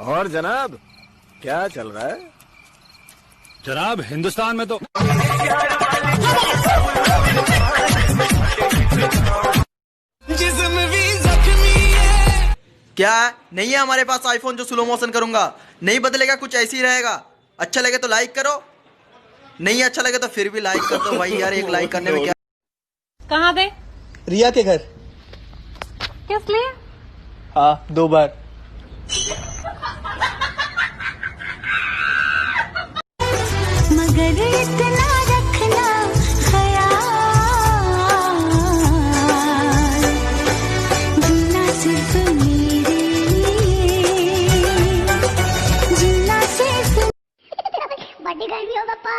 और जनाब क्या चल रहा है? जनाब हिंदुस्तान में तो क्या नहीं है हमारे पास आईफोन जो स्लो मोशन करूंगा? नहीं बदलेगा, कुछ ऐसे ही रहेगा। अच्छा लगे तो लाइक करो, नहीं अच्छा लगे तो फिर भी लाइक कर दो भाई यार, एक लाइक करने में क्या। कहाँ दे? रिया के घर। किस लिए? हाँ 2 बार। मगर इतना रखना ख्याल, जीना सिर्फ मेरे लिए, जीना सिर्फ। बड़ी गर्मी हो पापा।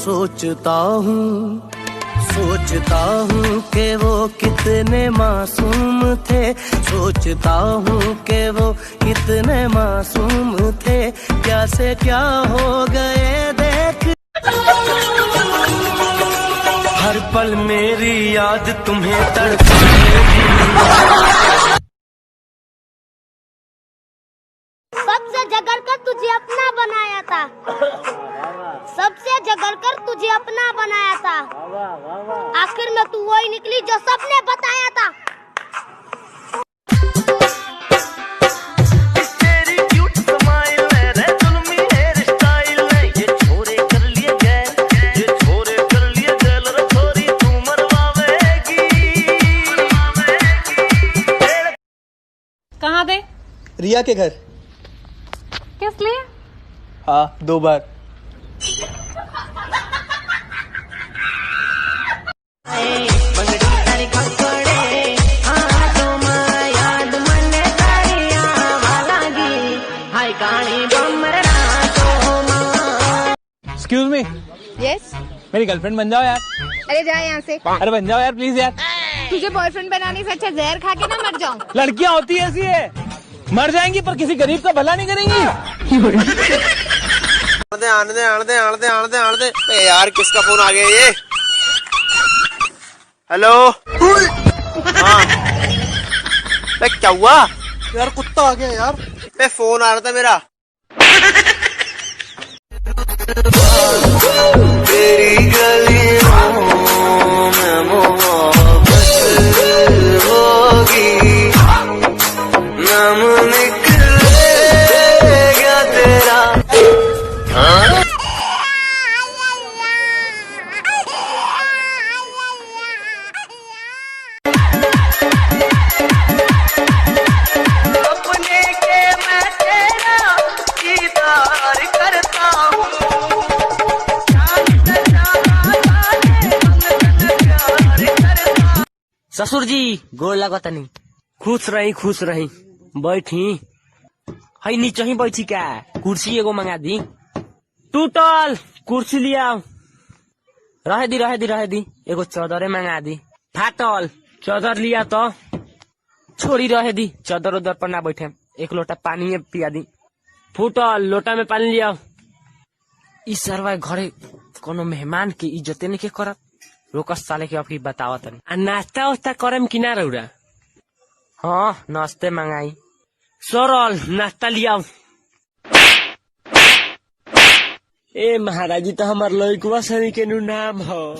सोचता हूँ कि वो कितने मासूम थे, सोचता हूँ कि वो कितने मासूम थे, क्या से क्या हो गए देख। हर पल मेरी याद तुम्हें तड़पाएगी। सबसे जगड़ कर तुझे अपना बनाया था, सबसे जगड़ कर तुझे अपना बनाया था, आखिर में तू वही निकली जो सबने बताया था। तेरी क्यूट स्माइल रे जुल्मी हेयर स्टाइल ने ये छोरे कर लिए गैल, ये छोरे कर लिए गैल रे छोरी तू मरवावेगी। कहाँ दे? रिया के घर। किस लिए? हाँ 2 बार। Excuse me. यस। मेरी गर्लफ्रेंड बन जाओ यार। अरे जा यहाँ से। अरे बन जाओ यार प्लीज यार। तुझे बॉयफ्रेंड बनाने से अच्छा जहर खा के ना मर जाऊं। लड़कियां होती ऐसी है, मर जाएंगी पर किसी गरीब का भला नहीं करेंगी। आने दे यार, किसका फोन आ गया ये? हेलो। हाँ क्या हुआ यार कुत्ता आ गया यार। फोन आ रहा था मेरा। तेरी गलियों में मोहब्बत होगी, नाम निकलेगा तेरा। अपने के मैं तेरा दीदार करता हूँ। ससुर जी गोड़ लगता नहीं। खुश रही बैठी है नीचे ही बैठी क्या? कुर्सी एगो मंगा दी। टूटल कुर्सी लिया। रह दी एगो चादरे मंगा दी। फाटल चादर लिया तो छोड़ी रह दी, चादर उधर पर ना बैठे। एक लोटा पानी पिया दी। फूटल लोटा में पानी लिया। इस सरवा घरे कोनो मेहमान की इज्जत नहीं के करत। रोकस साले के आपकी बतावत नहीं। नाश्ता वास्ता करम कि ना रउरा? हाँ नाश्ते मंगाई। सरल नाश्ता लिया। ए महाराजी तो हमार लड़कवा सनी के नाम हो।